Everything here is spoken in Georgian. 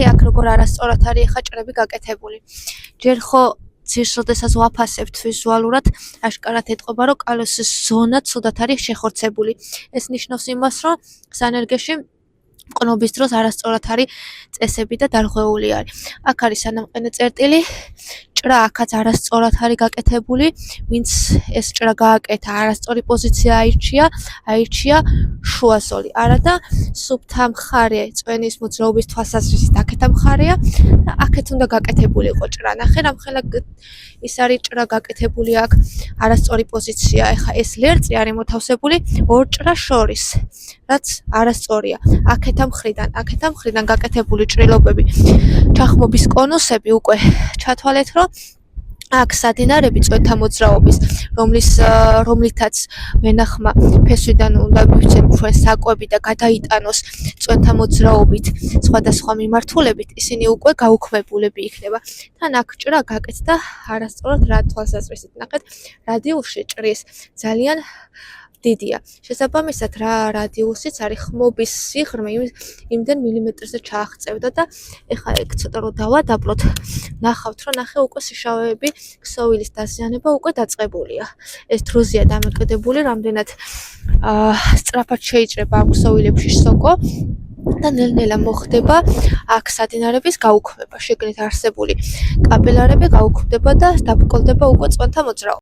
ნახე აქ როგორ არასწორად არის ხა ჭრები გაკეთებული. ჯერ ხო ძირს როდესაც ვაფასებთ ვიზუალურად, აშკარად ეტყობა, რომ კალოსის ზონა ცუდად არის შეხორცებული. ეს ნიშნავს იმას, რომ სანერგეში მყნობის დროს არასწორად არის წესები და დარღვეული არის. აქ არის სანამყენე წერტილი, ჭრა აქაც არასწორად არის გაკეთებული, ვინც ეს ჭრა გააკეთა, არასწორი პოზიცია აირჩია შუა ზოლი. არადა სუფთა მხარე წვენის მოძრაობის თვალსაზრისით აქეთა მხარეა და აქეთ უნდა გაკეთებულიყო ჭრა. ნახე რამხელა ის არის ჭრა გაკეთებული აქ არასწორი პოზიცია. ეხა ეს ლერწი არის მოთავსებული ორ ჭრას შორის, რაც არასწორია. აქეთა მხრიდან გაკეთებული ჭრილობები, ჩახმობის კონუსები უკვე ჩათვალეთ, რომ აქ სადინარები წვენთა მოძრაობის, რომლითაც ვენახმა ფესვიდან უნდა მივცემ ჩვენ საკვები და გადაიტანოს წვენთა მოძრაობით სხვადასხვა მიმართულებით, ისინი უკვე გაუქმებულები იქნება. თან აქ ჭრა გაკეთდა არასწორად რა თვალსაზრისით. ნახეთ, რადიუსი ჭრის ძალიან დიდია. შესაბამისად, რა რადიუსიც არის ხმობის სიღრმე იმდენ მილიმეტრზე ჩააღწევდა და ეხა ეგ ცოტა რომ დავადაბლოთ, ნახავთ, რომ ნახე უკვე სიშავეები, ქსოვილის დაზიანება უკვე დაწყებულია. ეს დროზია დამოკიდებული, რამდენად სწრაფად შეიჭრება ამ ქსოვილებში სოკო და ნელ-ნელა მოხდება აქ სადინარების გაუქმება. შიგნით არსებული კაპილარები გაუქმდება და დაბრკოლდება უკვე წვენთა მოძრაობა.